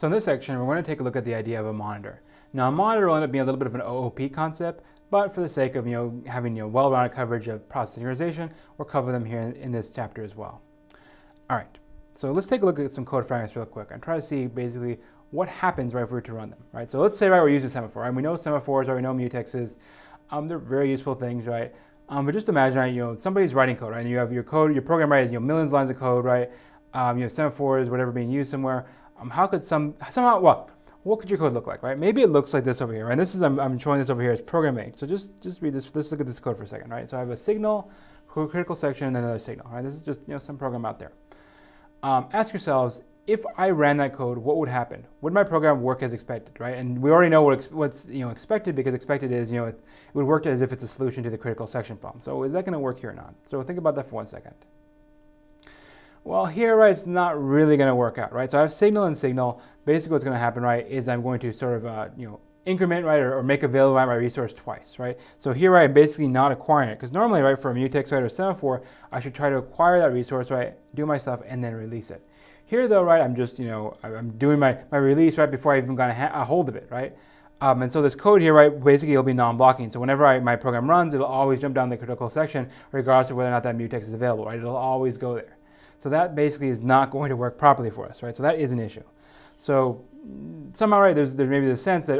So in this section, we're going to take a look at the idea of a monitor. Now, a monitor will end up being a little bit of an OOP concept, but for the sake of having well-rounded coverage of process synchronization, we'll cover them here in this chapter as well. All right, so let's take a look at some code fragments real quick and try to see basically what happens right if we were to run them. Right, so let's say we're using semaphore, and we know semaphores, we know mutexes. They're very useful things, right? But just imagine, somebody's writing code, right? And you have your code, your program, right? Is millions of lines of code, right? You have semaphores, whatever being used somewhere. How could what could your code look like, right? Maybe it looks like this over here, right? This is I'm showing this over here as program A. So just read this. Let's look at this code for a second, right? So I have a signal, critical section, and another signal, right? This is just some program out there. Ask yourselves, if I ran that code, what would happen? Would my program work as expected, right? And we already know what's expected, because expected is it would work as if it's a solution to the critical section problem. So is that going to work here or not? So think about that for 1 second. Well, here, right, it's not really going to work out, right? So I have signal and signal. Basically, what's going to happen, right, is I'm going to sort of increment, right, or make available my resource twice, right? So here, right, I'm basically not acquiring it, because normally, right, for a mutex, right, or semaphore, I should try to acquire that resource, right, do my stuff, and then release it. Here, though, right, I'm just, I'm doing my release right before I even got a hold of it, right? And so this code here, right, basically it'll be non-blocking. So whenever my program runs, it'll always jump down the critical section, regardless of whether or not that mutex is available, right? It'll always go there. So that basically is not going to work properly for us, right? So that is an issue. So somehow, right, there's maybe the sense that,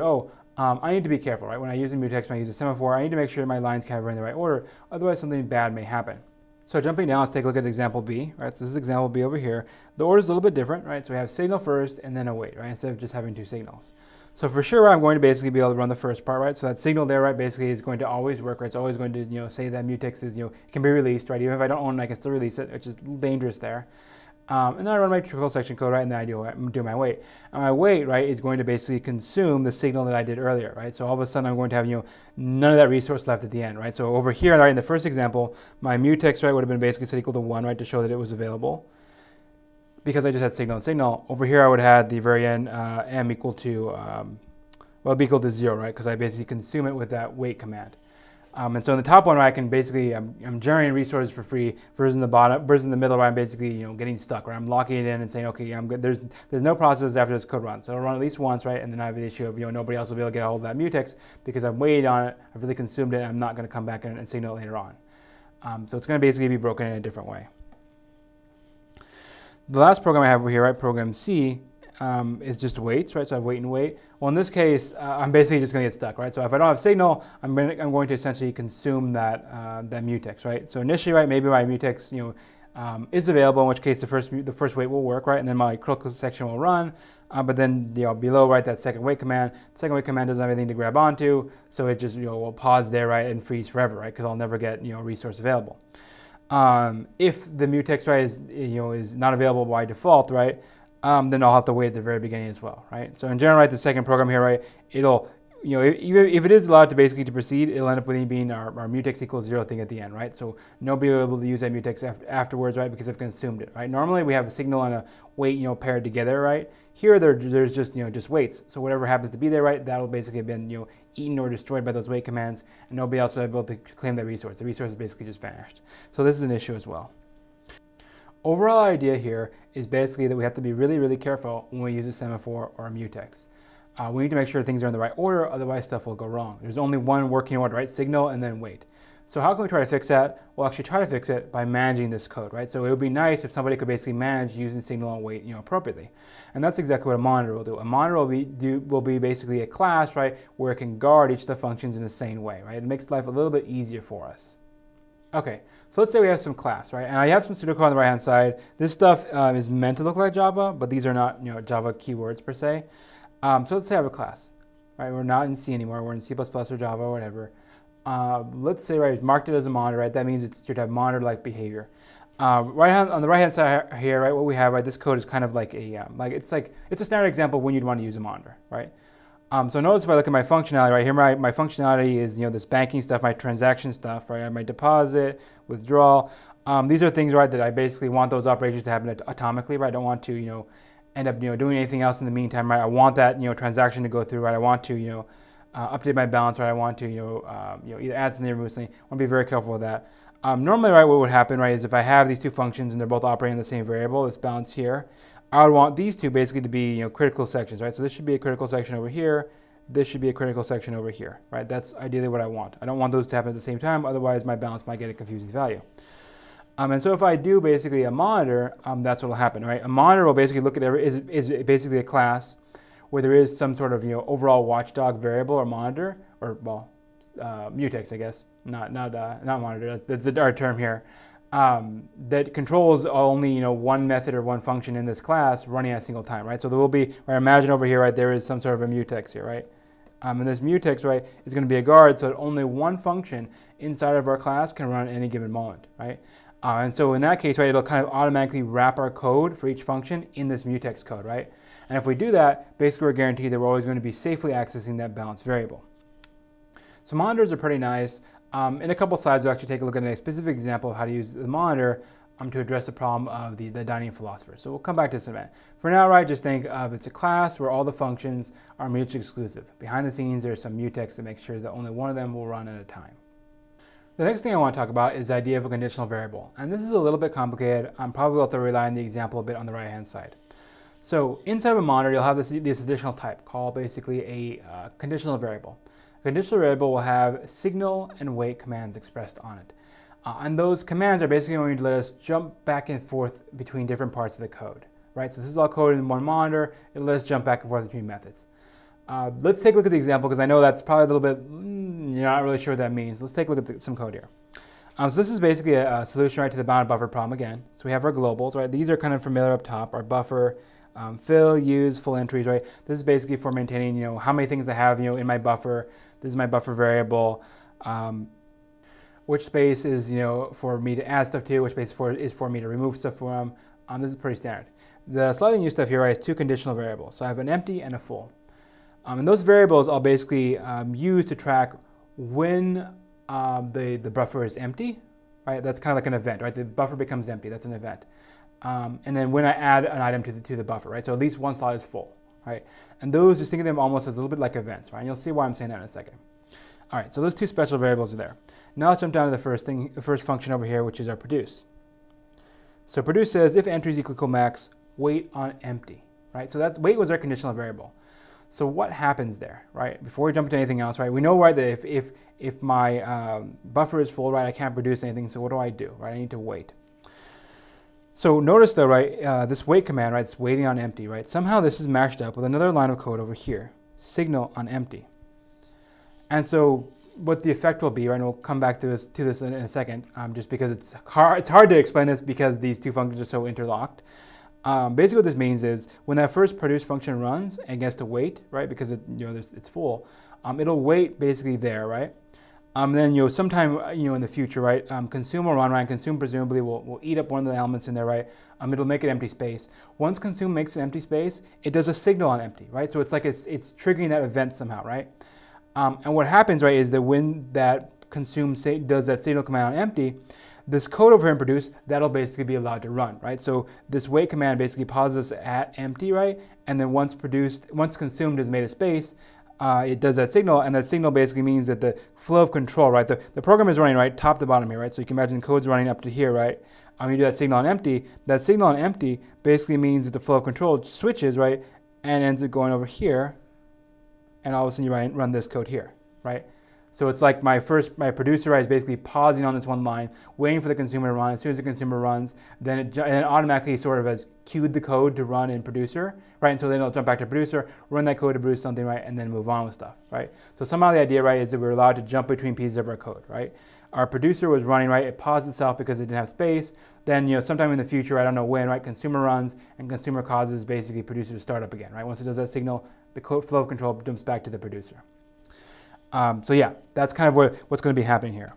I need to be careful, right? When I use a mutex, when I use a semaphore, I need to make sure my lines kind of are in the right order. Otherwise, something bad may happen. So jumping down, let's take a look at example B, right? So this is example B over here. The order is a little bit different, right? So we have signal first and then await, right? Instead of just having two signals. So for sure, I'm going to basically be able to run the first part, right? So that signal there, right, basically is going to always work, right? It's always going to, say that mutex is, it can be released, right? Even if I don't own it, I can still release it, which is dangerous there. And then I run my critical section code, right, and then I do my wait. And my wait, right, is going to basically consume the signal that I did earlier, right? So all of a sudden I'm going to have, none of that resource left at the end, right? So over here, right, in the first example, my mutex, right, would have been basically set equal to 1, right, to show that it was available. Because I just had signal and signal. Over here, I would have had the very end m equal to, be equal to 0, right? Because I basically consume it with that wait command. And so in the top one, right, I can basically, I'm generating resources for free, versus in the bottom, versus in the middle, where I'm basically, getting stuck, right? I'm locking it in and saying, okay, I'm good. There's no process after this code runs. So I'll run at least once, right? And then I have the issue of, nobody else will be able to get a hold of that mutex because I've waited on it, I've really consumed it, and I'm not going to come back and signal it later on. So it's going to basically be broken in a different way. The last program I have over here, right, program C, is just waits, right? So I wait and wait. Well, in this case, I'm basically just going to get stuck, right? So if I don't have signal, I'm going to essentially consume that mutex, right? So initially, right, maybe my mutex, is available, in which case the first wait will work, right? And then my critical section will run. But then, below, right, that second wait command. The second wait command doesn't have anything to grab onto, so it just, will pause there, right, and freeze forever, right? Because I'll never get, resource available. If the mutex, right, is not available by default, right, then I'll have to wait at the very beginning as well, right? So in general, right, the second program here, right, it'll, if it is allowed to basically to proceed, it'll end up with being our mutex equals 0 thing at the end, right? So nobody will be able to use that mutex afterwards, right, because I've consumed it, right? Normally we have a signal and a wait, paired together, right? Here there's just, just waits. So whatever happens to be there, right, that'll basically have been, eaten or destroyed by those wait commands, and nobody else will be able to claim that resource. The resource is basically just vanished. So this is an issue as well. Overall idea here is basically that we have to be really, really careful when we use a semaphore or a mutex. We need to make sure things are in the right order, otherwise stuff will go wrong. There's only one working order, right? Signal and then wait. So how can we try to fix that? We'll actually try to fix it by managing this code, right? So it would be nice if somebody could basically manage using signal and wait, appropriately. And that's exactly what a monitor will do. A monitor will be basically a class, right, where it can guard each of the functions in the same way, right? It makes life a little bit easier for us. Okay, so let's say we have some class, right? And I have some pseudocode on the right-hand side. This stuff is meant to look like Java, but these are not, Java keywords per se. So let's say I have a class, right? We're not in C anymore. We're in C++ or Java or whatever. Let's say, right, marked it as a monitor, right? That means it's to have monitor-like behavior. On the right-hand side here, right, what we have, right, this code is kind of like a, it's a standard example of when you'd want to use a monitor, right? So notice if I look at my functionality, right here, my functionality is, this banking stuff, my transaction stuff, right? I have my deposit, withdrawal. These are things, right, that I basically want those operations to happen atomically, right? I don't want to, end up, doing anything else in the meantime, right? I want that, transaction to go through, right? I want to, update my balance, right? I want to, either add something or remove something. I want to be very careful with that. Normally, right, what would happen, right, is if I have these two functions and they're both operating the same variable, this balance here, I would want these two basically to be critical sections, right? So this should be a critical section over here. This should be a critical section over here, right? That's ideally what I want. I don't want those to happen at the same time, otherwise my balance might get a confusing value. And so if I do basically a monitor, that's what will happen, right? A monitor will basically look at is basically a class where there is some sort of overall watchdog variable or monitor, or well, mutex, I guess, not monitor. That's our term here. That controls only one method or one function in this class running at a single time, right? So there will be, right, imagine over here, right, there is some sort of a mutex here, right? And this mutex, right, is going to be a guard, so that only one function inside of our class can run at any given moment, right? And so in that case, right, it'll kind of automatically wrap our code for each function in this mutex code, right? And if we do that, basically we're guaranteed that we're always going to be safely accessing that balance variable. So monitors are pretty nice. In a couple slides, we'll actually take a look at a specific example of how to use the monitor to address the problem of the dining philosopher. So we'll come back to this in a minute. For now, right, just think of it's a class where all the functions are mutually exclusive. Behind the scenes, there's some mutex that makes sure that only one of them will run at a time. The next thing I want to talk about is the idea of a conditional variable. And this is a little bit complicated. I'm probably going to have to rely on the example a bit on the right-hand side. So inside of a monitor, you'll have this additional type called basically a conditional variable. A conditional variable will have signal and wait commands expressed on it. And those commands are basically going to let us jump back and forth between different parts of the code, right? So this is all coded in one monitor. It'll let us jump back and forth between methods. Let's take a look at the example because I know that's probably a little bit, you're not really sure what that means. Let's take a look at some code here. So this is basically a solution, right, to the bounded buffer problem again. So we have our globals, right? These are kind of familiar up top, our buffer, fill, use, full entries, right? This is basically for maintaining, how many things I have, in my buffer. This is my buffer variable. Which space is, for me to add stuff to, which space is for me to remove stuff from. This is pretty standard. The slightly new stuff here, right, is two conditional variables. So I have an empty and a full. And those variables I'll basically use to track when the buffer is empty, right? That's kind of like an event, right? The buffer becomes empty, that's an event. And then when I add an item to the buffer, right? So at least one slot is full, right? And those, just think of them almost as a little bit like events, right? And you'll see why I'm saying that in a second. All right, so those two special variables are there. Now let's jump down to the first function over here, which is our produce. So produce says if entries equal max, wait on empty, right? So that's wait was our conditional variable. So what happens there, right? Before we jump into anything else, right? We know, right, that if my buffer is full, right, I can't produce anything. So what do I do, right? I need to wait. So notice though, right, this wait command, right, it's waiting on empty, right? Somehow this is matched up with another line of code over here, signal on empty. And so what the effect will be, right, and we'll come back to this in a second, just because it's hard to explain this because these two functions are so interlocked. Basically what this means is when that first produce function runs and gets to wait, right, because it's full, it'll wait basically there, right? Then sometime in the future, right, consume will run, right, and consume presumably will eat up one of the elements in there, right? It'll make an empty space. Once consume makes an empty space, it does a signal on empty, right? So it's like it's triggering that event somehow, right? And what happens, right, is that when that consume does that signal command on empty, this code over here in produce, that'll basically be allowed to run, right? So this wait command basically pauses at empty, right? And then once consumed has made a space, it does that signal, and that signal basically means that the flow of control, right? The program is running, right, top to bottom here, right? So you can imagine code's running up to here, right? You do that signal on empty. That signal on empty basically means that the flow of control switches, right, and ends up going over here, and all of a sudden you run this code here, right? So it's like my producer, right, is basically pausing on this one line, waiting for the consumer to run. As soon as the consumer runs, then it automatically sort of has queued the code to run in producer, right? And so then it'll jump back to producer, run that code to produce something, right, and then move on with stuff, right? So somehow the idea, right, is that we're allowed to jump between pieces of our code, right? Our producer was running, right, it paused itself because it didn't have space. Then, sometime in the future, I don't know when, right, consumer runs, and consumer causes basically producer to start up again, right? Once it does that signal, the code flow of control jumps back to the producer. So yeah, that's kind of what's going to be happening here.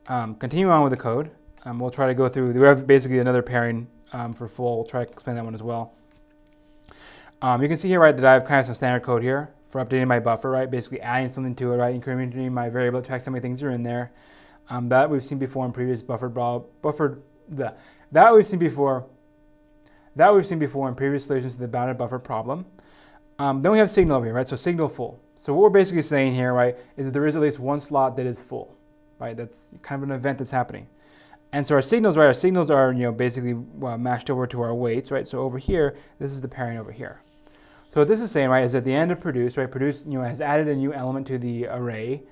Continue on with the code. We'll try to go through, we have basically another pairing for full. We'll try to explain that one as well. You can see here, right, that I have kind of some standard code here for updating my buffer, right, basically adding something to it, right, incrementing my variable to track how many things are in there. That we've seen before in previous that we've seen before in previous solutions to the bounded buffer problem. Then we have signal over here, right? So signal full. So what we're basically saying here, right, is that there is at least one slot that is full, right? That's kind of an event that's happening. And so our signals, right, our signals are, basically matched over to our weights, right? So over here, this is the pairing over here. So what this is saying, right, is at the end of produce, right, produce, has added a new element to the array.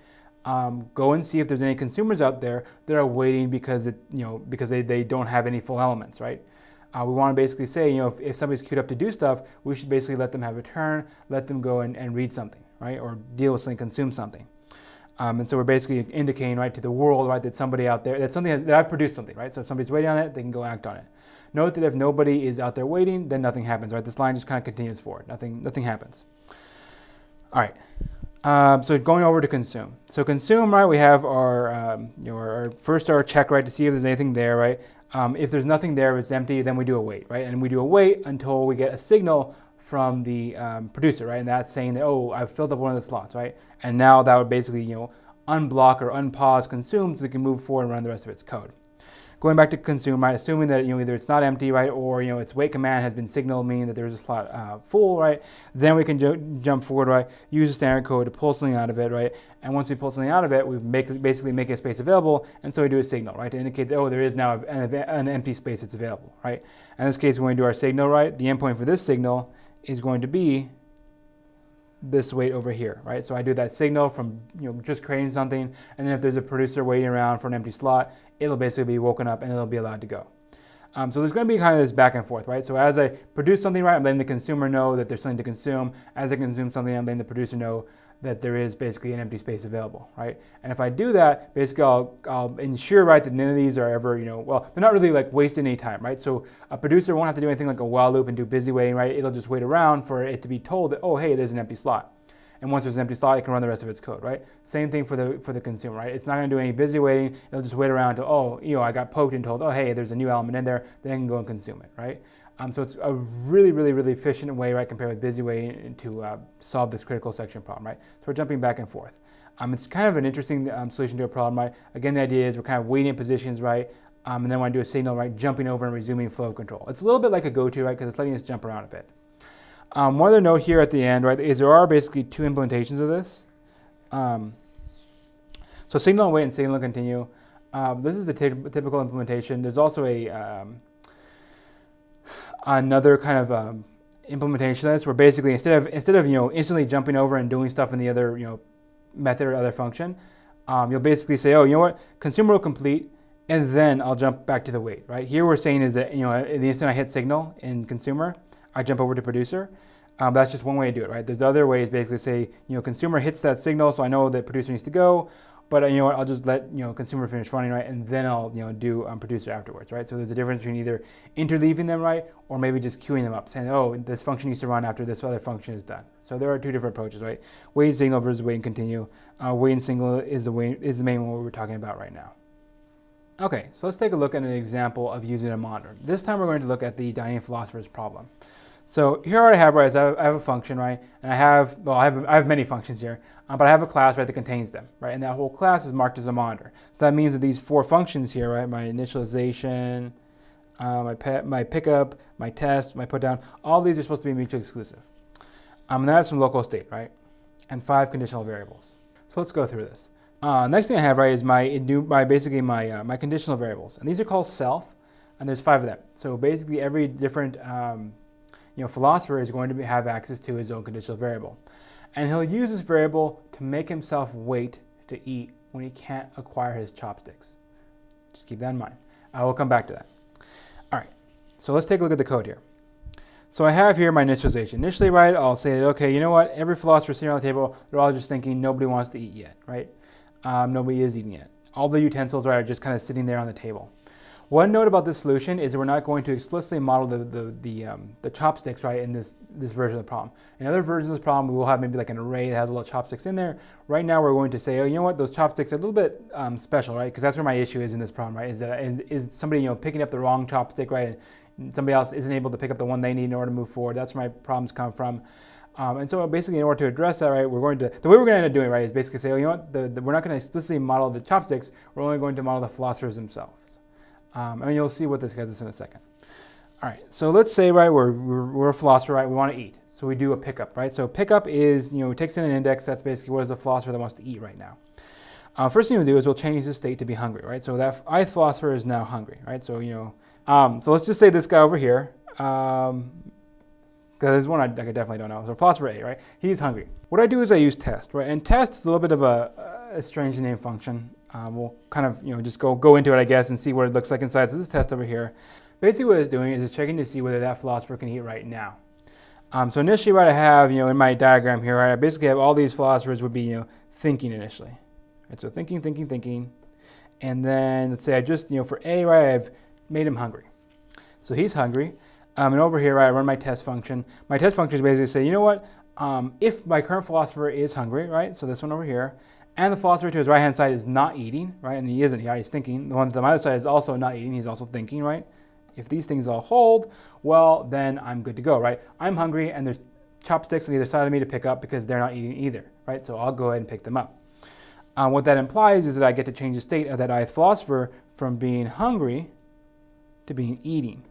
Go and see if there's any consumers out there that are waiting because they don't have any full elements, right? We want to basically say, if somebody's queued up to do stuff, we should basically let them have a turn, let them go and read something, right, or deal with something, consume something. And so we're basically indicating, right, to the world, right, that somebody out there, that I've produced something, right? So if somebody's waiting on it, they can go act on it. Note that if nobody is out there waiting, then nothing happens, right? This line just kind of continues forward. Nothing happens. All right. So going over to consume. So consume, right, we have our first our check, right, to see if there's anything there, right? If there's nothing there, if it's empty, then we do a wait, right? And we do a wait until we get a signal from the producer, right? And that's saying that, oh, I've filled up one of the slots, right? And now that would basically, unblock or unpause consume so we can move forward and run the rest of its code. Going back to consume, right, assuming that either it's not empty, right, or its wait command has been signaled, meaning that there's a slot full, right, then we can jump forward, right, use the standard code to pull something out of it, right, and once we pull something out of it, we basically make a space available, and so we do a signal, right, to indicate that, oh, there is now an empty space that's available, right. In this case, when we do our signal, right, the endpoint for this signal is going to be this wait over here, right? So I do that signal from just creating something, and then if there's a producer waiting around for an empty slot, it'll basically be woken up and it'll be allowed to go. So there's going to be kind of this back and forth, right? So as I produce something, right, I'm letting the consumer know that there's something to consume. As I consume something, I'm letting the producer know that there is basically an empty space available, right? And if I do that, basically I'll ensure, right, that none of these are ever, well, they're not really like wasting any time, right? So a producer won't have to do anything like a while loop and do busy waiting, right? It'll just wait around for it to be told that, oh, hey, there's an empty slot. And once there's an empty slot, it can run the rest of its code, right? Same thing for the consumer, right? It's not going to do any busy waiting. It'll just wait around until, oh, I got poked and told, oh, hey, there's a new element in there. Then I can go and consume it, right? So it's a really, really, really efficient way, right, compared with busy waiting to solve this critical section problem, right? So we're jumping back and forth. It's kind of an interesting solution to a problem, right? Again, the idea is we're kind of waiting in positions, right? And then when I do a signal, right, jumping over and resuming flow of control. It's a little bit like a goto, right, because it's letting us jump around a bit. One other note here at the end, right, is there are basically two implementations of this. So signal and wait and signal and continue. This is the typical implementation. There's also another kind of implementation of this where basically instead of instantly jumping over and doing stuff in the other method or other function, you'll basically say, oh, you know what, consumer will complete, and then I'll jump back to the wait, right? Here we're saying is that the instant I hit signal in consumer, I jump over to producer. That's just one way to do it, right? There's other ways, basically say, consumer hits that signal, so I know that producer needs to go, but what, I'll just let consumer finish running, right, and then I'll do producer afterwards, right? So there's a difference between either interleaving them, right, or maybe just queuing them up, saying, oh, this function needs to run after this other function is done. So there are two different approaches, right? Wait and signal versus wait and continue. Wait and signal is the main one we're talking about right now. Okay, so let's take a look at an example of using a monitor. This time we're going to look at the dining philosophers problem. So here what I have, right, is I have a function, right, and I have many functions here, but I have a class, right, that contains them, right, and that whole class is marked as a monitor. So that means that these four functions here, right, my initialization, my pickup, my test, my putdown, all these are supposed to be mutually exclusive. And I have some local state, right, and 5 conditional variables. So let's go through this. Next thing I have, right, is my conditional variables, and these are called self, and there's 5 of them. So basically every different philosopher is going to have access to his own conditional variable. And he'll use this variable to make himself wait to eat when he can't acquire his chopsticks. Just keep that in mind. I will come back to that. All right, so let's take a look at the code here. So I have here my initialization. Initially, right, I'll say, okay, you know what? Every philosopher sitting around the table, they're all just thinking nobody wants to eat yet, right? Nobody is eating yet. All the utensils, right, are just kind of sitting there on the table. One note about this solution is that we're not going to explicitly model the chopsticks, right, in this version of the problem. In other versions of the problem, we will have maybe like an array that has a little chopsticks in there. Right now, we're going to say, oh, you know what, those chopsticks are a little bit special, right, because that's where my issue is in this problem, right, is that is somebody picking up the wrong chopstick, right, and somebody else isn't able to pick up the one they need in order to move forward. That's where my problems come from. And so basically, in order to address that, right, the way we're going to end up doing, right, is basically say, oh, you know what, we're not going to explicitly model the chopsticks. We're only going to model the philosophers themselves. And you'll see what this gets us in a second. All right, so let's say, right, we're a philosopher, right, we want to eat. So we do a pickup, right? So pickup is, it takes in an index. That's basically what is a philosopher that wants to eat right now. First thing we'll do is we'll change the state to be hungry, right? So that ith philosopher is now hungry, right? So, so let's just say this guy over here, because there's one I definitely don't know. So philosopher A, right? He's hungry. What I do is I use test, right? And test is a little bit of a strange name function. We'll kind of, just go into it, I guess, and see what it looks like inside. So this test over here, basically what it's doing is it's checking to see whether that philosopher can eat right now. So initially, right, I have, in my diagram here, right, I basically have all these philosophers would be, thinking initially. Right, so thinking. And then let's say I just, for A, right, I've made him hungry. So he's hungry. And over here, right, I run my test function. My test function is basically say, you know what, if my current philosopher is hungry, right, so this one over here, and the philosopher to his right-hand side is not eating, right, and he isn't here, he's thinking. The one to my other side is also not eating, he's also thinking, right? If these things all hold, well, then I'm good to go, right? I'm hungry, and there's chopsticks on either side of me to pick up because they're not eating either, right? So I'll go ahead and pick them up. What that implies is that I get to change the state of that ith philosopher from being hungry to being eating,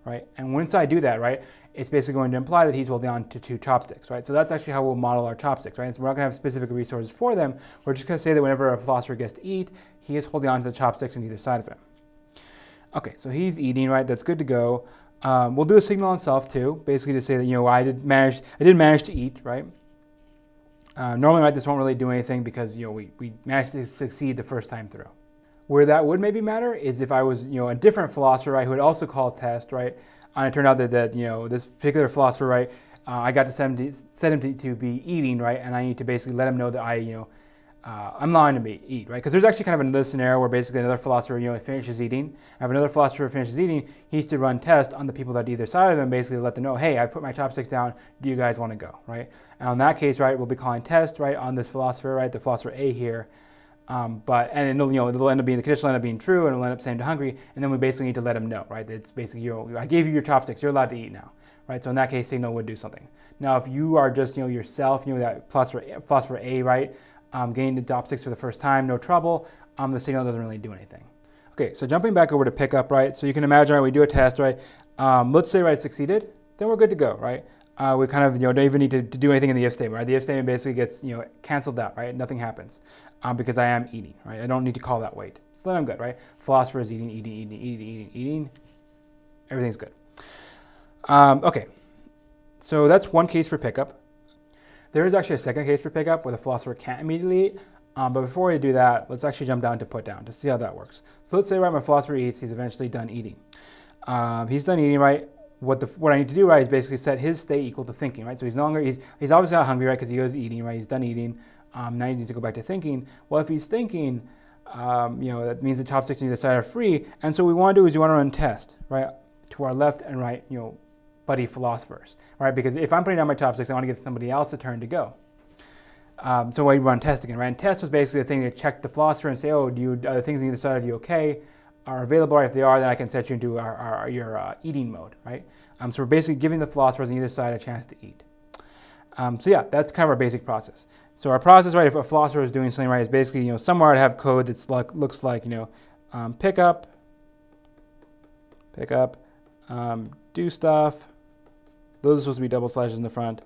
right? And once I do that, right, it's basically going to imply that he's holding on to 2 chopsticks, right? So that's actually how we'll model our chopsticks, right? So we're not going to have specific resources for them. We're just going to say that whenever a philosopher gets to eat, he is holding on to the chopsticks on either side of him. Okay, so he's eating, right? That's good to go. We'll do a signal on self too, basically to say that, I did manage to eat, right? Normally, right, this won't really do anything because, we managed to succeed the first time through. Where that would maybe matter is if I was, a different philosopher, right, who would also call test, right? And it turned out that this particular philosopher, right, I got to set him to be eating, right? And I need to basically let him know that I'm allowing him to eat, right? Because there's actually kind of another scenario where basically another philosopher, finishes eating. I have another philosopher who finishes eating. He needs to run tests on the people that either side of them, basically let them know, hey, I put my chopsticks down. Do you guys want to go, right? And on that case, right, we'll be calling test, right, on this philosopher, right, the philosopher A here. It'll end up being, the condition will end up being true, and it'll end up saying to hungry, and then we basically need to let him know, right? It's basically, I gave you your chopsticks. You're allowed to eat now, right? So in that case, signal would do something. Now, if you are just, yourself, that philosopher A, right, getting the chopsticks for the first time, no trouble, the signal doesn't really do anything. Okay, so jumping back over to pickup, right, so you can imagine, right, we do a test, right, let's say, right, succeeded, then we're good to go, right? We kind of, don't even need to do anything in the if statement, right? The if statement basically gets, canceled out, right? Nothing happens because I am eating, right? I don't need to call that wait. So then I'm good, right? Philosopher is eating. Everything's good. Okay, so that's one case for pickup. There is actually a second case for pickup where the philosopher can't immediately eat. But before we do that, let's actually jump down to put down to see how that works. So let's say, right, my philosopher eats, he's eventually done eating. He's done eating, right? What I need to do, right, is basically set his state equal to thinking, right? So he's no longer, he's obviously not hungry, right, because he was eating, right? He's done eating. Now he needs to go back to thinking. Well, if he's thinking, that means the chopsticks on either side are free. And so what we want to do is we want to run test, right, to our left and right, buddy philosophers, right? Because if I'm putting down my chopsticks, I want to give somebody else a turn to go. So we run test again, right? And test was basically the thing that checked the philosopher and say, oh, are the things on either side of you okay? Are available, right? If they are, then I can set you into your eating mode, right? So we're basically giving the philosophers on either side a chance to eat. So yeah, that's kind of our basic process. So our process, right, if a philosopher is doing something, right, is basically, somewhere I'd have code that's looks like, pick up, do stuff. Those are supposed to be double slashes in the front,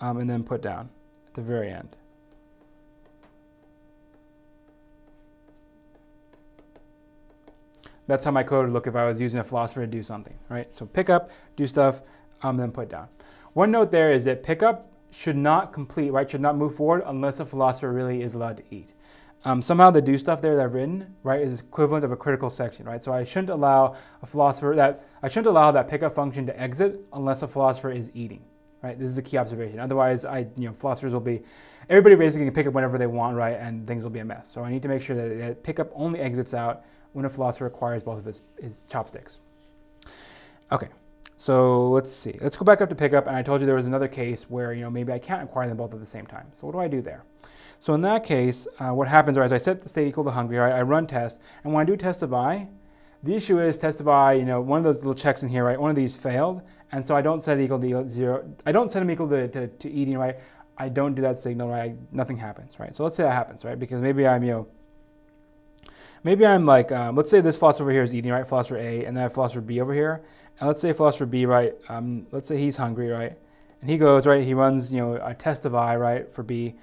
and then put down at the very end. That's how my code would look if I was using a philosopher to do something, right? So pick up, do stuff, then put down. One note there is that pickup should not complete, right? Should not move forward unless a philosopher really is allowed to eat. Somehow the do stuff there that I've written, right, is equivalent of a critical section, right? So I shouldn't allow that pickup function to exit unless a philosopher is eating, right? This is a key observation. Otherwise, philosophers will be, everybody basically can pick up whenever they want, right? And things will be a mess. So I need to make sure that pickup only exits out when a philosopher acquires both of his chopsticks. Okay, so let's see. Let's go back up to pickup, and I told you there was another case where maybe I can't acquire them both at the same time. So what do I do there? So in that case, what happens is I set the state equal to hungry, right? I run test, and when I do test of I, the issue is test of I, one of those little checks in here, right? One of these failed, and so I don't set it equal to 0. I don't set them equal to eating, right? I don't do that signal, right? Nothing happens, right? So let's say that happens, right? Because maybe I'm, like, let's say this philosopher over here is eating, right? Philosopher A, and then I have philosopher B over here. And let's say philosopher B, right? Let's say he's hungry, right? And he goes, right? He runs, a test of I, right, for B.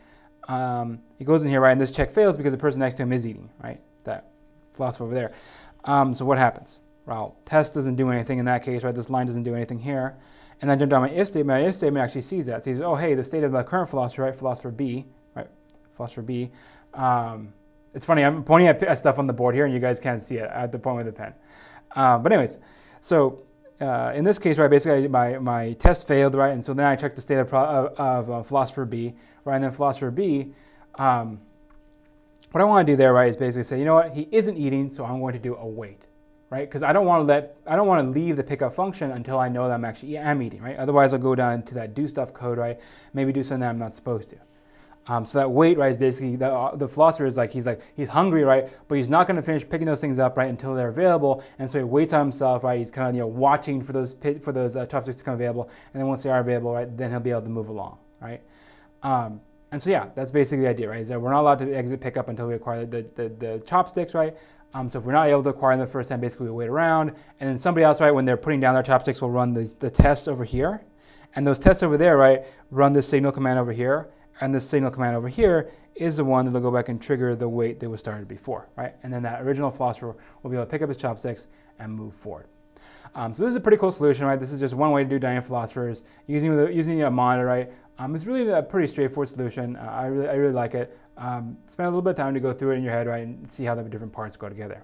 He goes in here, right, and this check fails because the person next to him is eating, right? That philosopher over there. So what happens? Well, test doesn't do anything in that case, right? This line doesn't do anything here. And then I jump down my if statement. My if statement actually sees that. Sees, oh, hey, the state of the current philosopher, right? Philosopher B, right? Philosopher B. It's funny, I'm pointing at stuff on the board here, and you guys can't see it. I have to point with the pen. But anyways, so in this case, right, basically my test failed, right? And so then I checked the state of philosopher B, right? And then philosopher B, what I want to do there, right, is basically say, you know what, he isn't eating, so I'm going to do await, right? Because I don't want to leave the pickup function until I know that I'm actually eating, right? Otherwise, I'll go down to that do stuff code, right? Maybe do something that I'm not supposed to. So that wait, right, is basically the philosopher is he's hungry, right, but he's not going to finish picking those things up, right, until they're available, and so he waits on himself, right. He's kind of watching for those chopsticks to come available, and then once they are available, right, then he'll be able to move along, right. And so yeah, that's basically the idea, right, is that we're not allowed to exit pickup until we acquire the chopsticks, right. So if we're not able to acquire them the first time, basically we wait around, and then somebody else, right, when they're putting down their chopsticks, will run the tests over here, and those tests over there, right, run the signal command over here. And this signal command over here is the one that will go back and trigger the wait that was started before, right? And then that original philosopher will be able to pick up his chopsticks and move forward. So this is a pretty cool solution, right? This is just one way to do dynamic philosophers using a monitor, right? It's really a pretty straightforward solution. I really like it. Spend a little bit of time to go through it in your head, right, and see how the different parts go together.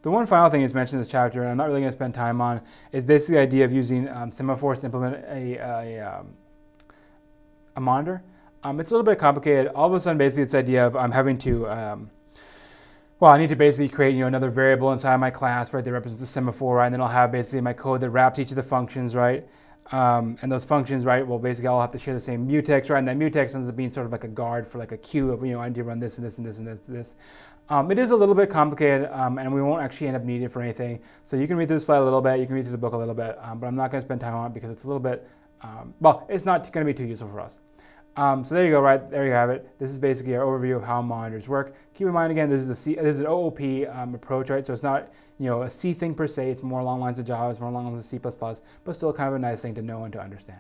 The one final thing is mentioned in this chapter, and I'm not really going to spend time on, is basically the idea of using semaphores to implement a monitor. It's a little bit complicated. All of a sudden, basically, it's the idea of I'm having to, I need to basically create, another variable inside of my class, right, that represents a semaphore, right, and then I'll have basically my code that wraps each of the functions, right, and those functions, right, will basically all have to share the same mutex, right, and that mutex ends up being sort of like a guard for like a queue of, I need to run this and this and this and this and this. It is a little bit complicated, and we won't actually end up needing it for anything. So you can read through the slide a little bit, you can read through the book a little bit, but I'm not going to spend time on it because it's a little bit, it's not going to be too useful for us. So there you go, right? There you have it. This is basically our overview of how monitors work. Keep in mind, again, this is an OOP approach, right? So it's not, a C thing per se. It's more along the lines of Java. It's more along the lines of C++, but still kind of a nice thing to know and to understand.